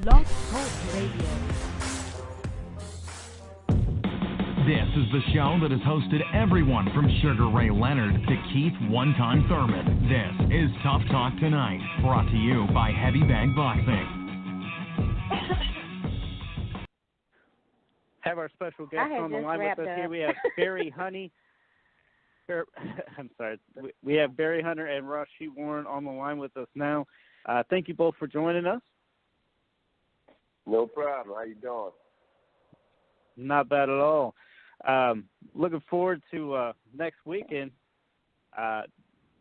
Blog Talk Radio. This is the show that has hosted everyone from Sugar Ray Leonard to Keith One-Time Thurman. This is Tough Talk Tonight, brought to you by Heavy Bag Boxing. Have our special guest on the line with us here. We have Barry Honey. I'm sorry. We have Barry Hunter and Rau'shee Warren on the line with us now. Thank you both for joining us. No problem. How you doing? Not bad at all. Looking forward to next weekend.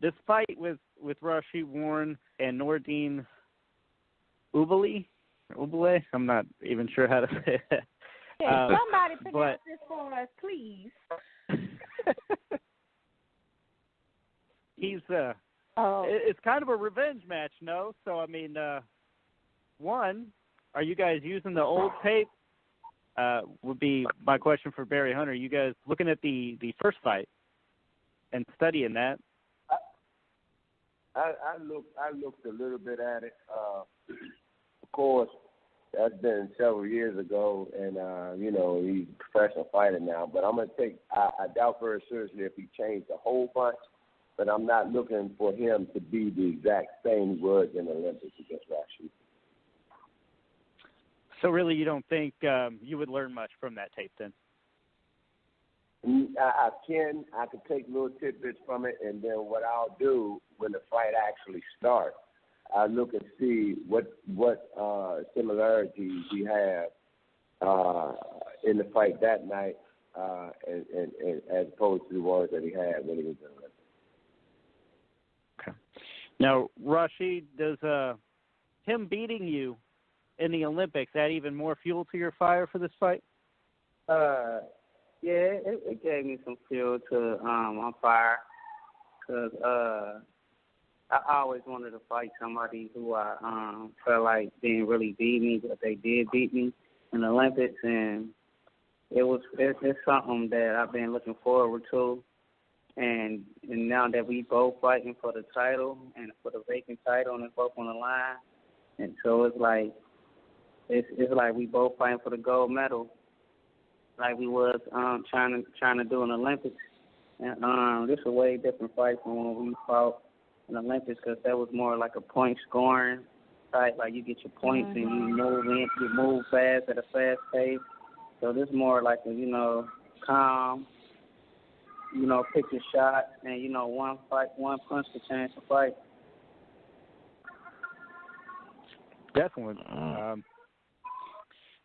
This fight with Rau'shee Warren and Nordine Oubaali. I'm not even sure how to say it. Yeah, somebody pronounce this for us, please. He's it's kind of a revenge match, no? So I mean, one, are you guys using the old tape? Would be my question for Barry Hunter. You guys looking at the first fight and studying that? I looked a little bit at it. Of course, that's been several years ago, and he's a professional fighter now. But I'm gonna take. I doubt very seriously if he changed the whole bunch. But I'm not looking for him to be the exact same word in the Olympics against Rau'shee. So really, you don't think you would learn much from that tape then? I can take little tidbits from it, and then what I'll do when the fight actually starts, I'll look and see what similarities we have in the fight that night, and as opposed to the ones that he had when he was in the Olympics. Okay. Now, Rau'shee, does him beating you in the Olympics add even more fuel to your fire for this fight? Yeah, it gave me some fuel to on fire, because I always wanted to fight somebody who I felt like didn't really beat me, but they did beat me in the Olympics, and it's something that I've been looking forward to. And now that we both fighting for the title and for the vacant title, and it's both on the line, and so it's like we both fighting for the gold medal, like we was trying to do in the Olympics. And this is a way different fight from when we fought in the Olympics, because that was more like a point scoring fight. Like you get your points and you move fast at a fast pace. So this is more like a calm. Pick your shot, and one punch to change the fight. Definitely.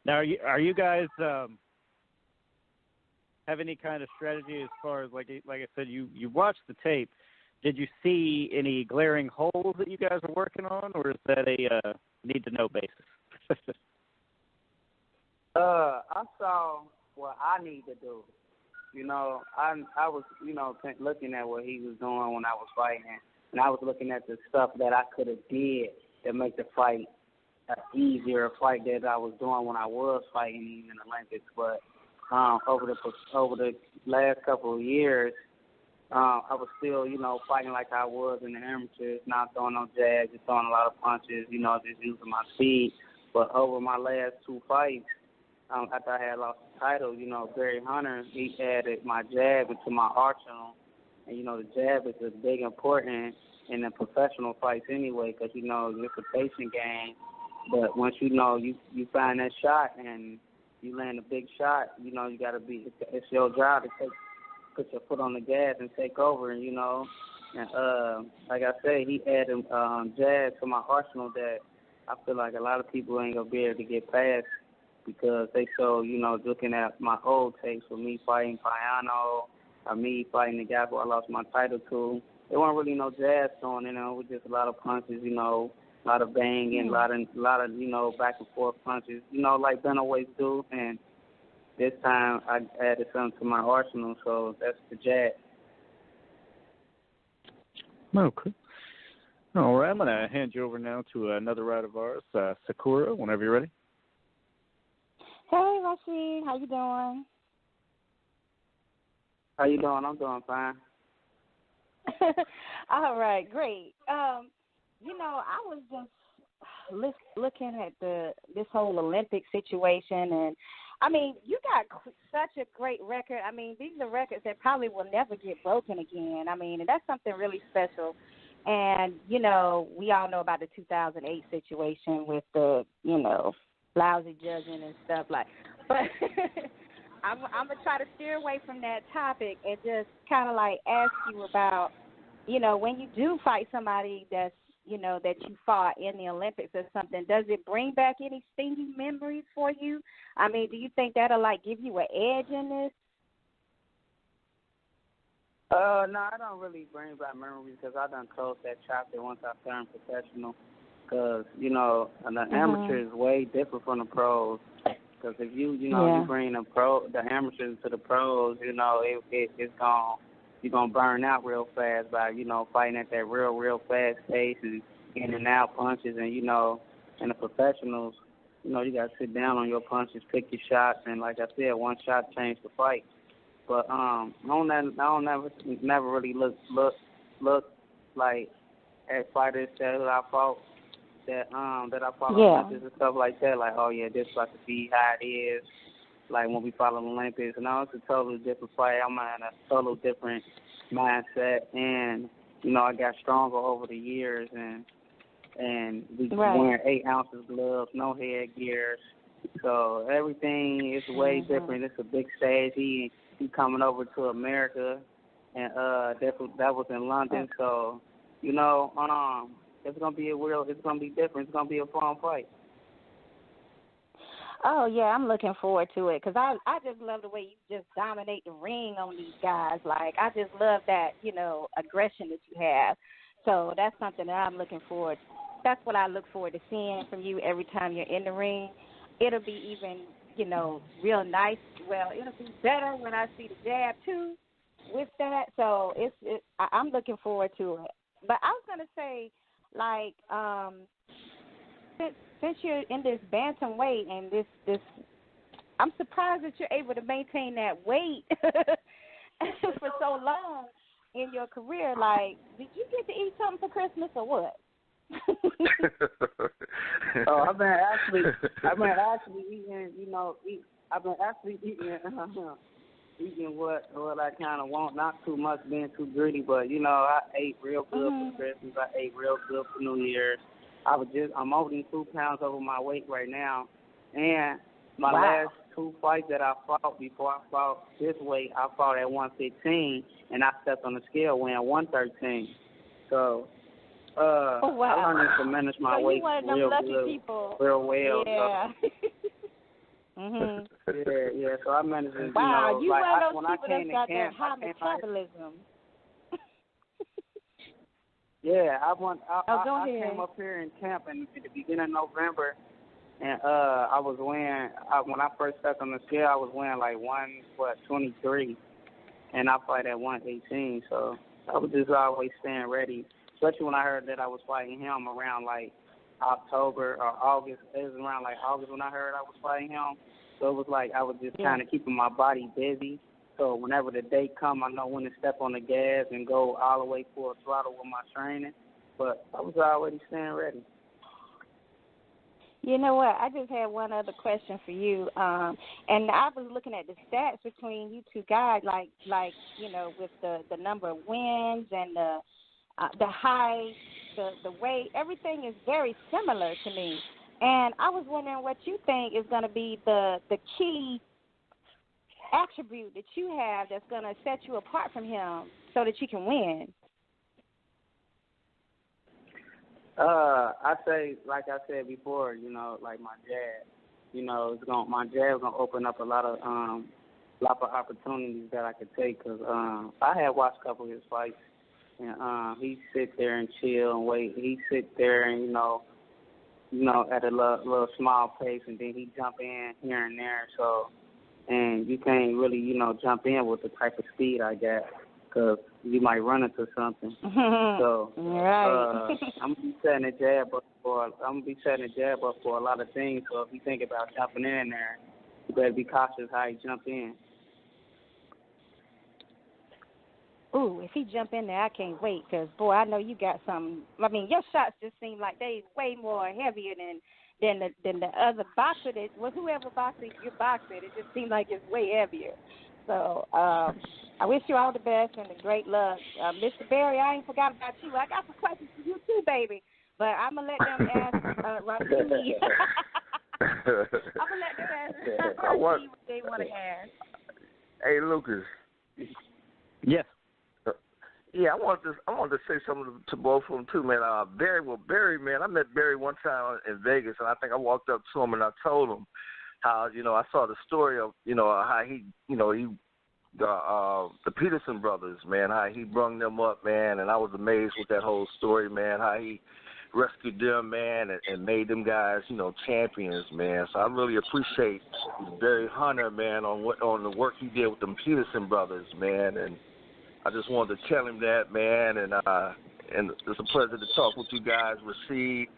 Now, are you guys have any kind of strategy as far as like I said, you watched the tape? Did you see any glaring holes that you guys are working on, or is that a need to know basis? I saw what I need to do. I was, looking at what he was doing when I was fighting, and I was looking at the stuff that I could have did to make the fight an easier fight that I was doing when I was fighting in the Olympics. But over the last couple of years, I was still, fighting like I was in the amateurs, not throwing no jabs, just throwing a lot of punches, just using my speed. But over my last two fights, after I had lost the title, Barry Hunter, he added my jab into my arsenal. And, the jab is a big important in the professional fights anyway, because, it's a patient game. But once you find that shot and you land a big shot, you got to it's your job to put your foot on the gas and take over, and, and like I said, he added jab to my arsenal that I feel like a lot of people ain't going to be able to get past, because they show, looking at my old tapes with me fighting Payano or me fighting the guy who I lost my title to. There weren't really no jabs thrown in there. It was just a lot of punches, a lot of banging, a lot of back and forth punches, like bantamweights do. And this time I added something to my arsenal, so that's the jab. Okay. All right, I'm going to hand you over now to another round of ours, Sakura, whenever you're ready. Hey, Rau'shee, how you doing? How you doing? I'm doing fine. All right, great. I was just looking at this whole Olympic situation, and I mean, you got such a great record. I mean, these are records that probably will never get broken again. I mean, and that's something really special. And, you know, we all know about the 2008 situation with the, you know, lousy judging and stuff like. But I'm going to try to steer away from that topic and just kind of like ask you about, you know, when you do fight somebody that's, you know, that you fought in the Olympics or something, does it bring back any stinging memories for you? I mean, do you think that'll, like, give you an edge in this? No, I don't really bring back memories because I done closed that chapter once I turned professional. Because, you know, the amateur is way different from the pros. Because if you bring the amateurs to the pros, you know, it's gone. You're going to burn out real fast by, you know, fighting at that real fast pace and in and out punches. And, you know, and the professionals, you know, you got to sit down on your punches, pick your shots. And like I said, one shot changed the fight. But I don't never really look like at fighters that I fought Olympics and stuff like that. Like, oh, yeah, this is about to be how it is. Like when we follow the Olympics, and it's a totally different fight. I'm in a total different mindset, and you know I got stronger over the years, and we wearing 8 ounces gloves, no headgear, so everything is way different. It's a big stage. He coming over to America, and that was in London. So you know, it's gonna be it's gonna be different. It's gonna be a fun fight. Oh, yeah, I'm looking forward to it because I just love the way you just dominate the ring on these guys. Like, I just love that, you know, aggression that you have. So that's something that I'm looking forward to. That's what I look forward to seeing from you every time you're in the ring. It'll be even, you know, real nice. Well, it'll be better when I see the jab, too, with that. So I'm looking forward to it. But I was going to say, like, since you're in this bantamweight and this, I'm surprised that you're able to maintain that weight for so long in your career. Like, did you get to eat something for Christmas or what? I've been actually eating. You know, I've been actually eating what I kind of want. Not too much, being too greedy, but you know, I ate real good for Christmas. I ate real good for New Year's. I'm only 2 pounds over my weight right now, and my last 2 fights that I fought before I fought this weight, I fought at 115, and I stepped on the scale weighing 113. So, I learned to manage my weight real good, people. Real well. Yeah. So. Yeah. So I managed to, wow, you know, like when I came to camp, high metabolism. Yeah, I came up here in camp at the beginning of November, and I was weighing, when I first stepped on the scale, I was weighing like 23, and I fight at 118, so I was just always staying ready, especially when I heard that I was fighting him around like October or August. It was around like August when I heard I was fighting him, so it was like I was just kind of keeping my body busy. So whenever the date come, I know when to step on the gas and go all the way full throttle with my training. But I was already staying ready. You know what? I just had one other question for you. And I was looking at the stats between you two guys, like you know, with the number of wins and the height, the weight. Everything is very similar to me. And I was wondering what you think is going to be the key attribute that you have that's going to set you apart from him so that you can win. I say, like I said before, you know, like my jab, you know, my jab is gonna open up a lot of opportunities that I could take. Cause I had watched a couple of his fights, and he sit there and chill and wait. He sit there and you know, at a little small pace, and then he jump in here and there. So, and you can't really, you know, jump in with the type of speed I got. Because you might run into something. So right. I'm gonna be setting a jab up for a lot of things. So if you think about jumping in there, you better be cautious how you jump in. ooh, if he jump in there, I can't wait because, boy, I know you got some. I mean, your shots just seem like they way more heavier than the other boxer whoever boxing you're boxing. It just seems like it's way heavier. So I wish you all the best and the great luck. Mr. Barry, I ain't forgot about you. I got some questions for you too, baby. But I'm going to let them ask Rau'shee. I'm going to let them ask Rau'shee what they want to ask. Hey, Lucas. Yes. Yeah, I wanted to say something to both of them too, man. Barry, man, I met Barry one time in Vegas, and I think I walked up to him and I told him how, I saw the story of, how he, the Peterson brothers, man, how he brung them up, man, and I was amazed with that whole story, man, how he rescued them, man, and made them guys, champions, man. So I really appreciate Barry Hunter, man, on the work he did with them Peterson brothers, man, and I just wanted to tell him that, man, and it's a pleasure to talk with you guys, Rau'shee,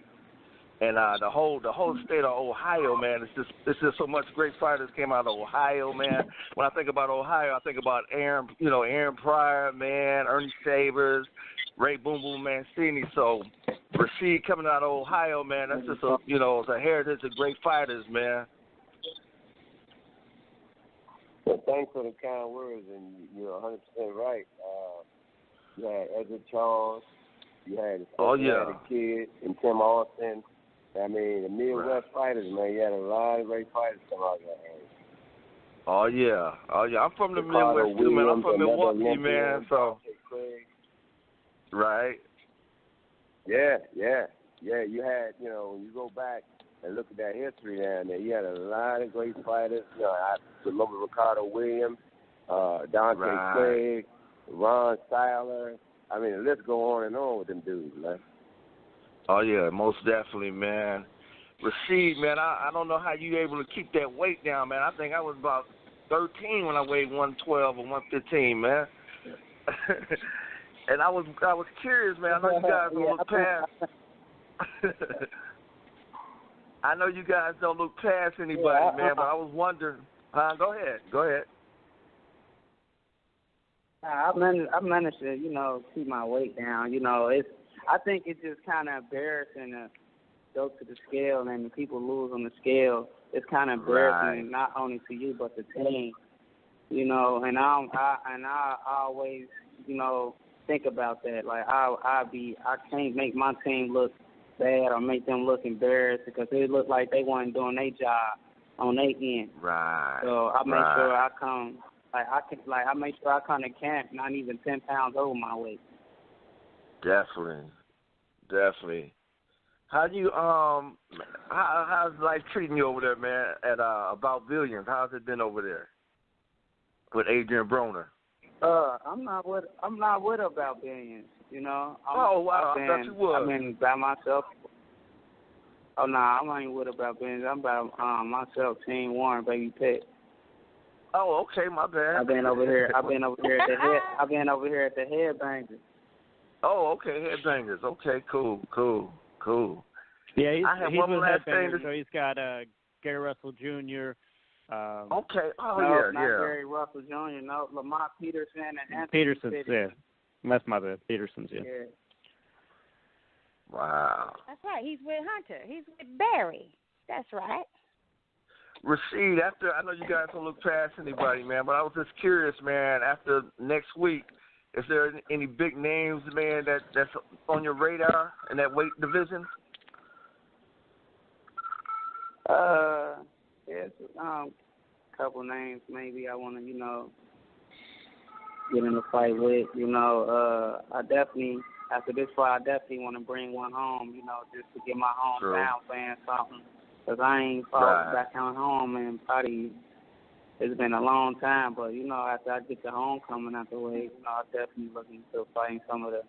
and the whole state of Ohio, man. It's just so much great fighters came out of Ohio, man. When I think about Ohio, I think about Aaron Pryor, man, Ernie Shavers, Ray Boom Boom Mancini. So Rau'shee coming out of Ohio, man, that's just it's a heritage of great fighters, man. Well, thanks for the kind words, and you're 100% right. You had Edgar Charles, you had the kid, and Tim Austin. I mean, the Midwest fighters, man, you had a lot of great fighters come out of that area. Oh, yeah. I'm from the Midwest, too, man. I'm from Milwaukee, man, so. Right. Yeah. You had, when you go back and look at that history down there, you had a lot of great fighters. I remember Ricardo Williams, Dante Craig, Ron Styler. I mean, the list go on and on with them dudes, man. Oh, yeah, most definitely, man. Rau'shee, man, I don't know how you able to keep that weight down, man. I think I was about 13 when I weighed 112 or 115, man. And I was curious, man. I know you guys don't look past. I know you guys don't look past anybody, man, but I was wondering. Go ahead. I managed to, keep my weight down. I think it's just kind of embarrassing to go to the scale and people lose on the scale. It's kind of embarrassing, not only to you but the team. And I always, think about that. Like I can't make my team look bad or make them look embarrassed because they look like they weren't doing their job on their end. Right. So I make sure I come. I make sure I come to camp not even 10 pounds over my weight. Definitely. How do you how's life treating you over there, man? At About Billions, how's it been over there with Adrian Broner? I'm not with About Billions. Wow! I thought you would. I've been by myself. Oh no, I ain't with About Billions. I'm by myself, Team Warren, baby pet. Oh, okay, my bad. I've been over here at the Headbangers. Oh, okay, Headbangers. Okay, cool. Yeah, he's one with last Headbangers, thing so he's got Gary Russell Jr. Okay. Oh, no, yeah. Not Gary Russell Jr. No, Lamont Peterson and Anthony Peterson's, City. yeah. That's my bad. Peterson's, yeah. Wow. That's right. He's with Hunter. He's with Barry. That's right. Rau'shee, I know you guys don't look past anybody, man, but I was just curious, man, after next week, is there any big names, man, that's on your radar in that weight division? Yes, couple names maybe I want to, get in a fight with. I definitely, after this fight, I definitely want to bring one home, just to get my hometown fans something. Because I ain't fought back on home and probably it's been a long time. But, after I get the homecoming out the way, I'm definitely looking to fighting some of the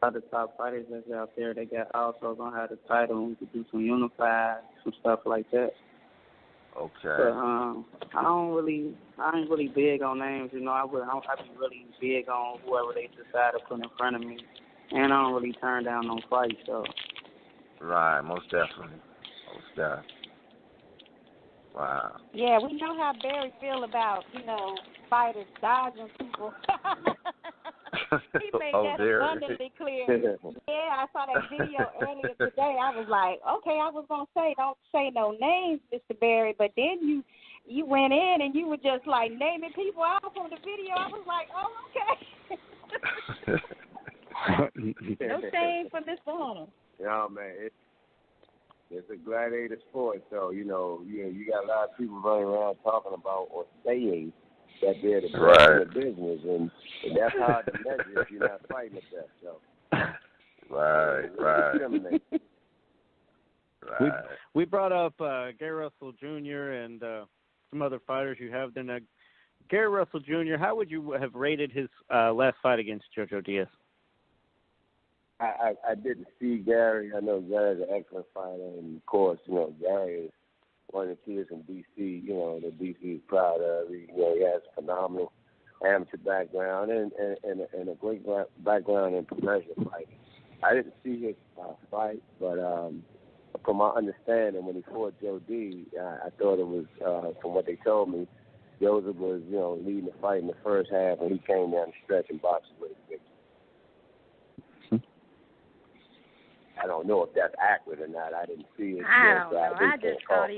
other top fighters that's out there. They got also going to have the title and we could do some unified, some stuff like that. Okay. But I ain't really big on names, I be really big on whoever they decide to put in front of me. And I don't really turn down no fights, so. Right, most definitely. Wow. Yeah, we know how Barry feel about, fighters dodging people. He made that abundantly clear. Yeah, I saw that video earlier today. I was like, okay, I was going to say, don't say no names, Mr. Berry, but then you went in and you were just like naming people out from the video. I was like, oh, okay. No shame for Mr. Hunter. Yeah, man, it's a gladiator sport, so you got a lot of people running around talking about or saying that they're the best in the business, and that's hard to measure if you're not fighting at that. So, right. We brought up Gary Russell Jr. and some other fighters you have there. Now, Gary Russell Jr., how would you have rated his last fight against Jojo Diaz? I didn't see Gary. I know Gary's an excellent fighter, and of course, Gary is one of the kids in D.C. That D.C. is proud of. He has a phenomenal amateur background and a great background in professional fighting. I didn't see his fight, but from my understanding, when he fought Joe D, I thought it was, from what they told me, Joseph was, leading the fight in the first half, and he came down the stretch and boxed with a victory. I don't know if that's accurate or not. I didn't see it. I don't know. I just thought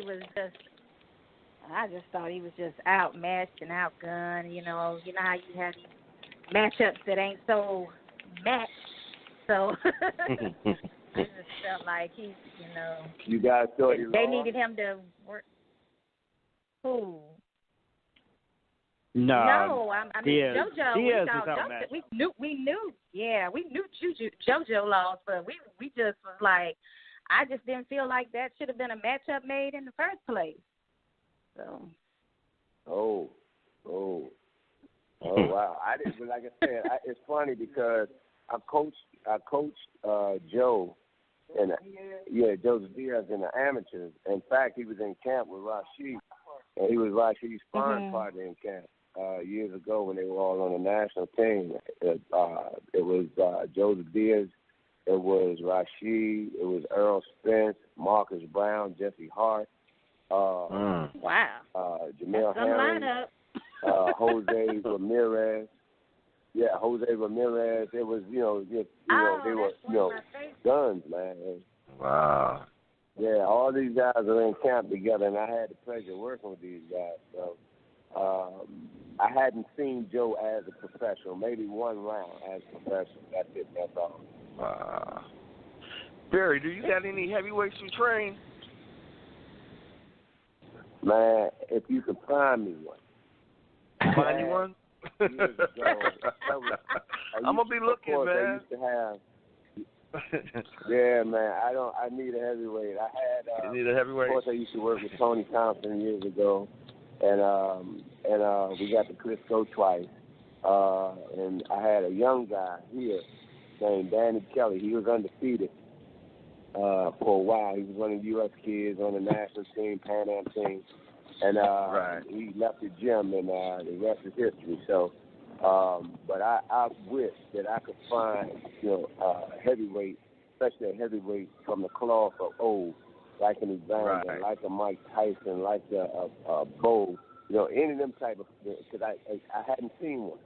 he was just outmatched and outgunned. You know how you have these matchups that ain't so matched. So I just felt like he's, You guys thought he lost? They needed him to work. Who? No, I mean JoJo. Diaz is outmatched. We knew. Yeah, we knew JoJo lost, but we just was like, I just didn't feel like that should have been a matchup made in the first place. So. Oh, wow! I didn't. But like I said, it's funny because I coached Joe, and Joseph Diaz in the amateurs. In fact, he was in camp with Rau'shee, and he was Rau'shee's sparring partner in camp. Years ago when they were all on the national team. It was Joseph Diaz, it was Rau'shee, it was Earl Spence, Marcus Brown, Jesse Hart, wow, Jamel Herring, Jose Ramirez. Yeah, Jose Ramirez. It was, they were, guns, man. Wow. Yeah, all these guys are in camp together, and I had the pleasure of working with these guys. So I hadn't seen Joe as a professional, maybe one round as a professional. That's it. That's all. Wow. Barry, do you got any heavyweights you train? Man, if you could find me one. Find you one? Years ago, I'm gonna be looking, man. Yeah, man. I need a heavyweight. You need a heavyweight? Of course, I used to work with Tony Thompson years ago, and we got to Crisco twice. And I had a young guy here named Danny Kelly. He was undefeated for a while. He was one of the U.S. kids on the national team, Pan Am team. And he left the gym, and the rest is history. So, but I wish that I could find, heavyweight, especially a heavyweight from the cloth of old, like an Evander, like a Mike Tyson, like a Bo, any of them type of, because I hadn't seen one.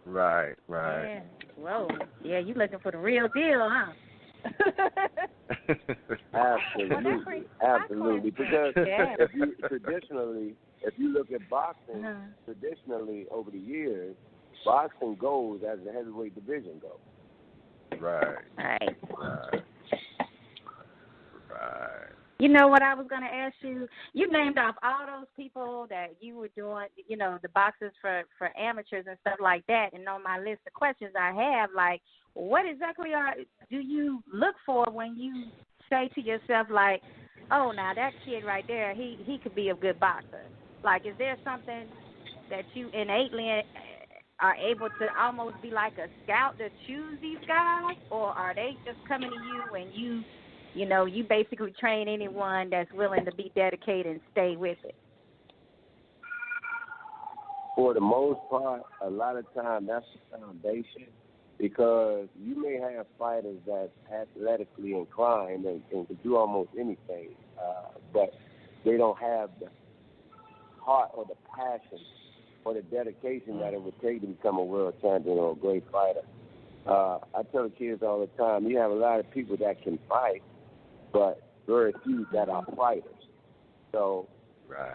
Right. Yeah. Whoa. Yeah, you looking for the real deal, huh? Absolutely. Because if you look at boxing, traditionally over the years, boxing goes as the heavyweight division goes. Right. You know what I was going to ask you? You named off all those people that you were doing, the boxes for amateurs and stuff like that. And on my list of questions I have, like, what exactly do you look for when you say to yourself, like, oh, now that kid right there, he could be a good boxer? Like, is there something that you innately are able to almost be like a scout to choose these guys? Or are they just coming to you and you basically train anyone that's willing to be dedicated and stay with it? For the most part, a lot of time that's the foundation, because you may have fighters that's athletically inclined and can do almost anything, but they don't have the heart or the passion for the dedication that it would take to become a world champion or a great fighter. I tell the kids all the time, you have a lot of people that can fight, but very few that are fighters. So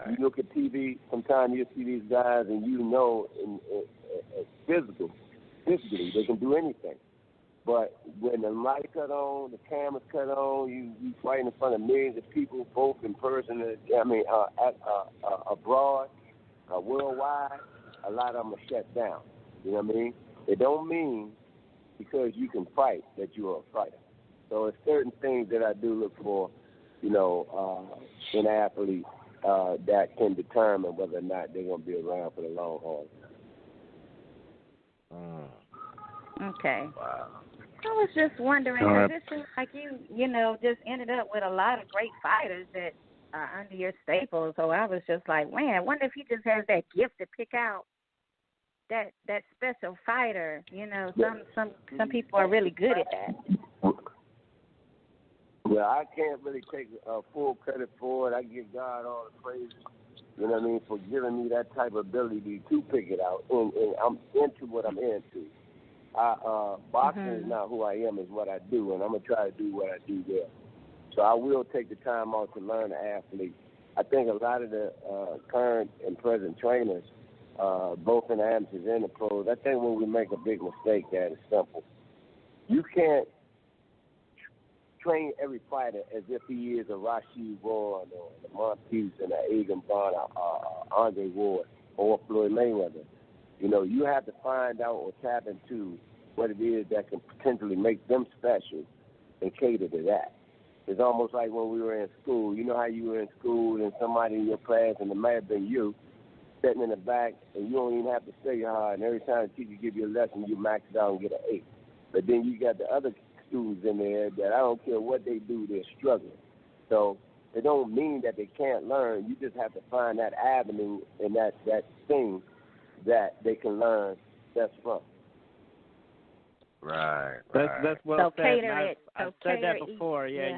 you look at TV, sometimes you see these guys and you know physically they can do anything. But when the light cut on, the cameras cut on, you fight in front of millions of people, both in person, abroad, worldwide, a lot of them are shut down. You know what I mean? It don't mean because you can fight that you are a fighter. So it's certain things that I do look for, in athletes that can determine whether or not they're going to be around for the long haul. Okay. Wow. I was just wondering, because it seems like you just ended up with a lot of great fighters that are under your stable. So I was just like, man, I wonder if he just has that gift to pick out that special fighter. Some people are really good at that. Well, I can't really take full credit for it. I give God all the praise, for giving me that type of ability to pick it out. And I'm into what I'm into. Boxing is not who I am, is what I do, and I'm going to try to do what I do there. So I will take the time out to learn the athlete. I think a lot of the current and present trainers, both in the amateurs and the pros, I think when we make a big mistake, that is simple. You can't train every fighter as if he is a Rau'shee Warren or a Monteith and an Adrian Bond or Andre Ward or Floyd Mayweather. You have to find out or tap into what it is that can potentially make them special and cater to that. It's almost like when we were in school. You know how you were in school and somebody in your class, and it may have been you, sitting in the back, and you don't even have to study hard, and every time the teacher gives you a lesson, you max it out and get an 8. But then you got the other students in there that I don't care what they do, they're struggling. So it don't mean that they can't learn. You just have to find that avenue and that thing that they can learn that's from. Right. That's well said. I've said that it. before. Yeah.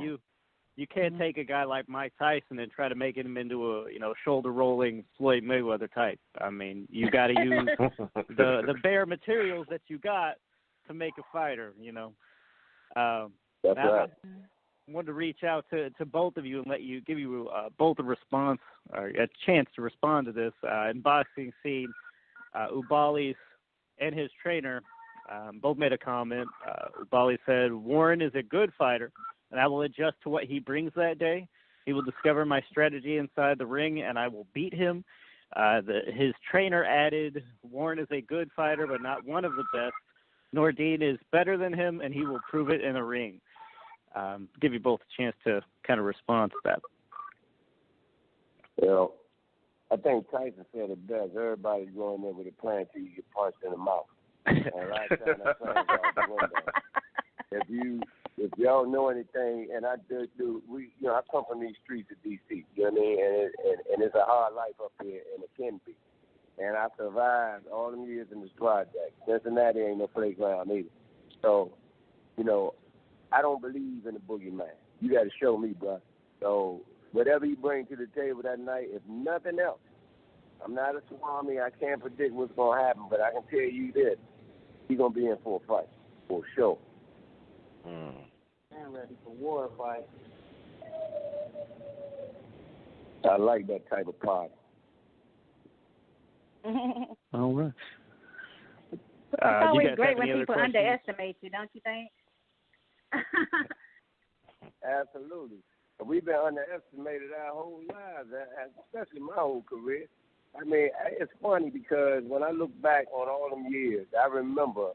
You can't take a guy like Mike Tyson and try to make him into a shoulder rolling Floyd Mayweather type. I mean, you got to use the bare materials that you got to make a fighter. That's right. I wanted to reach out to both of you and give you both a response or a chance to respond to this. In boxing scene, Oubaali and his trainer both made a comment. Oubaali said, "Warren is a good fighter, and I will adjust to what he brings that day. He will discover my strategy inside the ring, and I will beat him." His trainer added, "Warren is a good fighter, but not one of the best. Nordine is better than him, and he will prove it in the ring." Give you both a chance to kind of respond to that. I think Tyson said it best. Everybody's going there with a plan until you get punched in the mouth. And last time that plan was out the window. If y'all know anything, and I do, I come from these streets of D.C., you know what I mean? And it's a hard life up here, and it can be. And I survived all them years in this project. Cincinnati ain't no playground either. So, I don't believe in the boogeyman. You got to show me, bro. So whatever you bring to the table that night, if nothing else, I'm not a swami. I can't predict what's going to happen, but I can tell you this. He's going to be in for a fight, for sure. I'm ready for war fight. I like that type of party. All right. It's always great when people questions? underestimate you, don't you think? Absolutely. We've been underestimated our whole lives, especially my whole career. I mean, it's funny because when I look back on all them years, I remember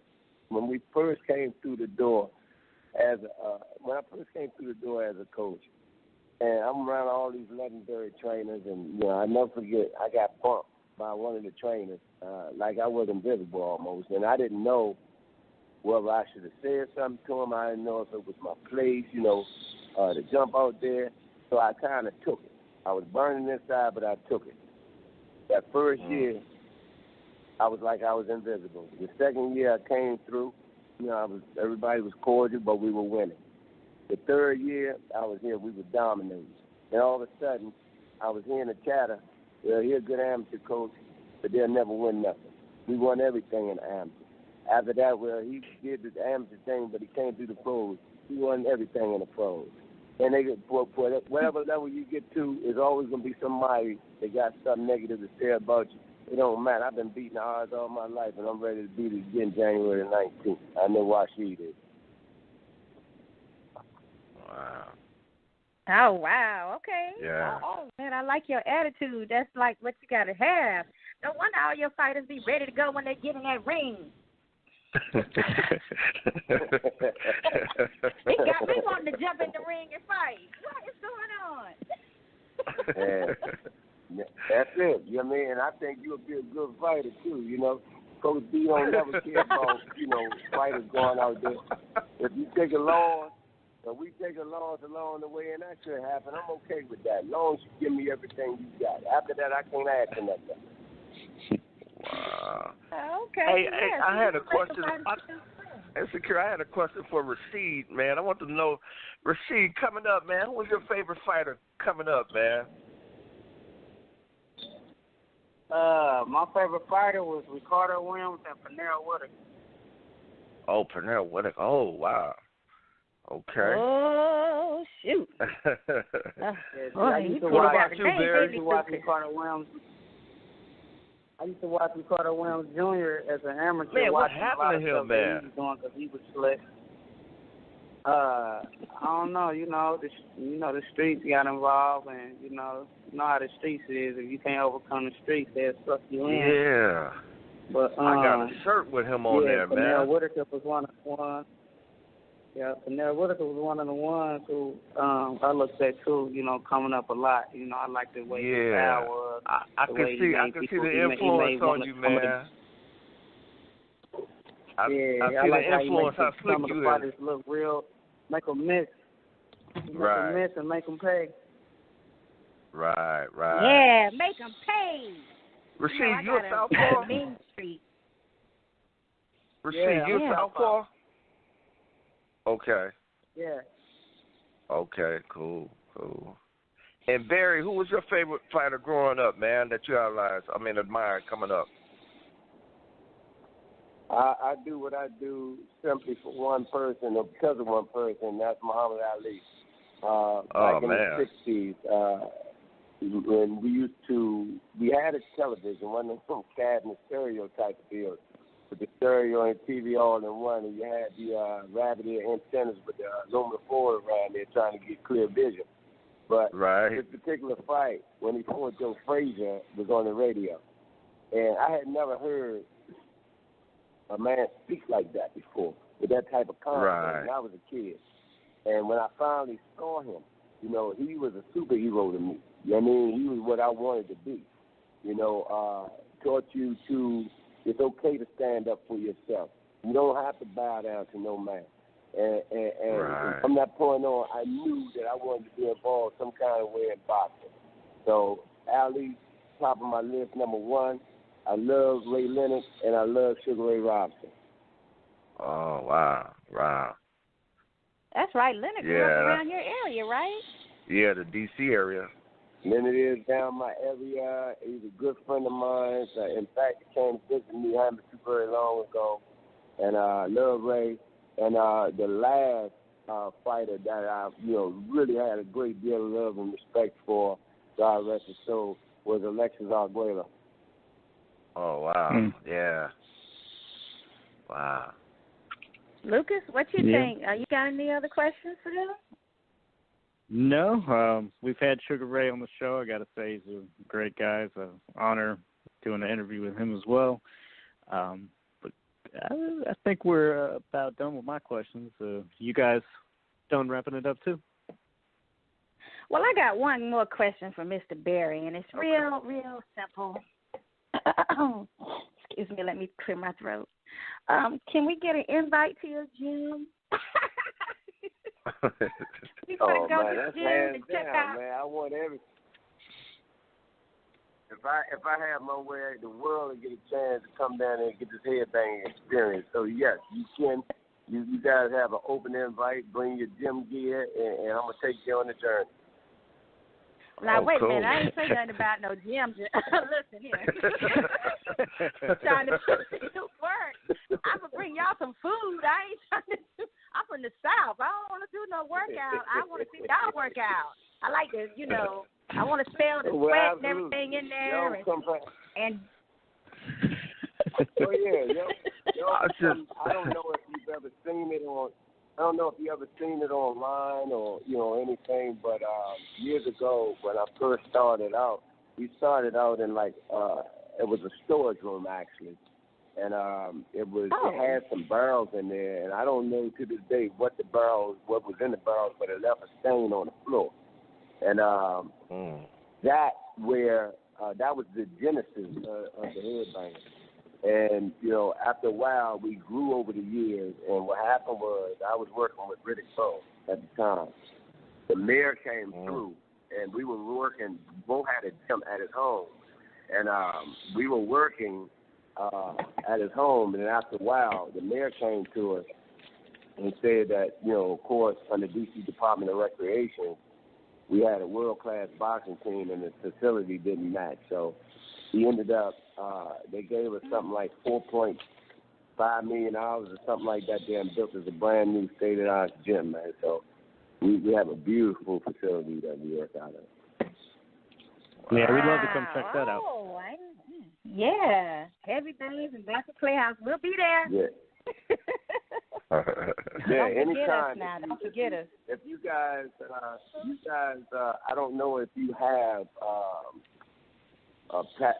when we first came through the door as a coach, and I'm around all these legendary trainers, and I never forget I got bumped by one of the trainers, like I was invisible almost, and I didn't know whether I should have said something to him. I didn't know if it was my place, to jump out there. So I kind of took it. I was burning inside, but I took it. That first year, I was like I was invisible. The second year I came through, everybody was cordial, but we were winning. The third year I was here, we were dominating. And all of a sudden, I was hearing the chatter, he's a good amateur coach. but they'll never win nothing. We won everything in the amateur. After that, well, he did the amateur thing, but he came through the pros. He won everything in the pros. And they for whatever level you get to, is always going to be somebody that got something negative to say about you. It don't matter. I've been beating the odds all my life, and I'm ready to beat it again January 19th. I know Rau'shee did. Wow. Oh, wow. Okay. Yeah. Oh, man, I like your attitude. That's like what you got to have. No wonder all your fighters be ready to go when they get in that ring. They got me wanting to jump in the ring and fight. What is going on? That's it. You know what I mean? And I think you'll be a good fighter, too, you know. Coach B don't never care about, fighters going out there. If you take a loss, and we take a loss along the way, and that should happen, I'm okay with that. As long as you give me everything you got. After that, I can't ask for nothing. Wow. Okay. Hey, yes, I had a question. Secure, I had a question for Rau'shee, man. I want to know, Rau'shee, coming up, man, who's your favorite fighter coming up, man? My favorite fighter was Ricardo Williams and Pernell Whitaker. Oh, Pernell Whitaker. Oh, wow. Okay. Oh, shoot. I used to what about you, Barry? I used to watch Ricardo Williams Jr. as an amateur. Man, what happened to him, man? He was doing because he was slick. I don't know. The streets got involved, and you know how the streets is. If you can't overcome the streets, they'll suck you in. Yeah. But I got a shirt with him on there, man. Pernell Whitaker was one of the ones. Yeah, Pernell Whitaker was one of the ones who I looked at too. Coming up a lot. I like the way his style was. I can see the influence on you, man. I see the influence. How slick some of the you fighters look real, make them miss. Right. Miss and make them pay. Right. Yeah, make them pay. Rau'shee, you a southpaw? Main Street. Rau'shee, you a southpaw? Okay. Yeah. Okay, cool. And Barry, who was your favorite fighter growing up, man, that you admired coming up? I do what I do simply for one person, or because of one person. That's Muhammad Ali. Back in the 60s, when we had a television, one of them cast and stereo type of deals, with the stereo and TV all in one, and you had the rabbit ear antennas with the aluminum foil around there trying to get clear vision. But this particular fight, when he fought Joe Frazier, was on the radio, and I had never heard a man speak like that before, with that type of confidence. And I was a kid. And when I finally saw him, he was a superhero to me. You know what I mean? He was what I wanted to be. Taught you to, it's okay to stand up for yourself. You don't have to bow down to no man. And from that point on, I knew that I wanted to be involved some kind of way in boxing. So Ali, top of my list, number one. I love Ray Leonard, and I love Sugar Ray Robinson. Oh, wow. That's right. Leonard grew up around your area, right? Yeah, the D.C. area. Leonard is down my area. He's a good friend of mine. In fact, he came to visit me, I haven't too very long ago. And I love Ray. And the last fighter that I, really had a great deal of love and respect for, God rest his soul, was Alexis Arguello. Oh, wow. Yeah. Wow. Lucas, what you think? You got any other questions for them? No. We've had Sugar Ray on the show. I got to say he's a great guy. It's an honor doing an interview with him as well. But I think we're about done with my questions. You guys done wrapping it up too? Well, I got one more question for Mr. Barry, and it's real simple. Excuse me, let me clear my throat. Can we get an invite to your gym? We want to go to the gym and check out. Man, I want everything. If I have my way, the world will get a chance to come down there and get this headbanging experience. So yes, you can. You guys have an open invite. Bring your gym gear, and I'm gonna take you on the journey. Now, wait cool. a minute. I ain't say nothing about no gym. Listen here. Trying to do work. I'm going to bring y'all some food. I ain't trying to do. I'm from the South. I don't want to do no workout. I want to see y'all work out. I like to, I want to smell the sweat and everything in there. And oh, yeah. I don't know if you've ever seen it on. I don't know if you ever seen it online or anything, but years ago when I first started out, we started out in it was a storage room actually, and it had some barrels in there, and I don't know to this day what was in the barrels, but it left a stain on the floor, and that was the genesis of the headbang. And, after a while, we grew over the years, and what happened was I was working with Riddick Bowe at the time. The mayor came through, and we were working. Bo had a gym at his home, and we were working at his home, and then after a while, the mayor came to us and said that, of course, under D.C. Department of Recreation, we had a world-class boxing team, and the facility didn't match, so he ended up, they gave us something like $4.5 million or something like that there and built us a brand new state-of-the-art gym, man. So we have a beautiful facility that we work out of. Yeah, we'd love to come check that out. Yeah, Heavy Bangs and Bantamweight Playhouse. We'll be there. Yeah. Anytime. Don't forget us. If you guys, I don't know if you have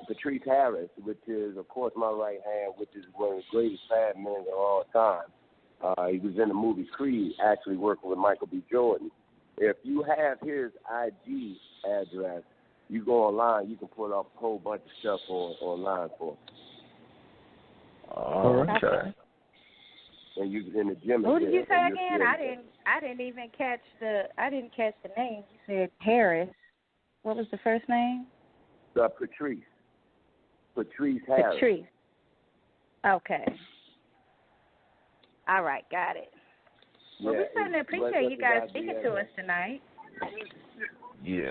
Patrice Harris, which is, of course, my right hand, which is one of the greatest fat men of all time. He was in the movie Creed, actually working with Michael B. Jordan. If you have his IG address, you go online, you can pull up a whole bunch of stuff online for him. Oh, okay. And you in the gym. Who did you say again? I didn't even catch the name. You said Harris. What was the first name? Patrice Harris. Patrice. Okay. All right, got it. Well, we certainly appreciate you guys speaking to us tonight. Yeah.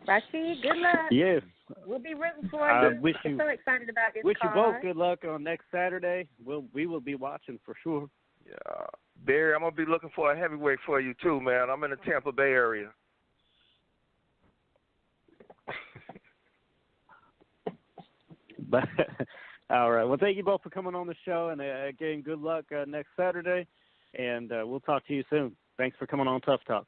Rau'shee, good luck. Yes. We'll be rooting for you. I'm so excited about this Wish card. you both good luck on next Saturday. We will be watching for sure. Yeah. Barry, I'm going to be looking for a heavyweight for you too, man. I'm in the Tampa Bay area. But all right. Well, thank you both for coming on the show, and again, good luck next Saturday, and we'll talk to you soon. Thanks for coming on Tough Talk.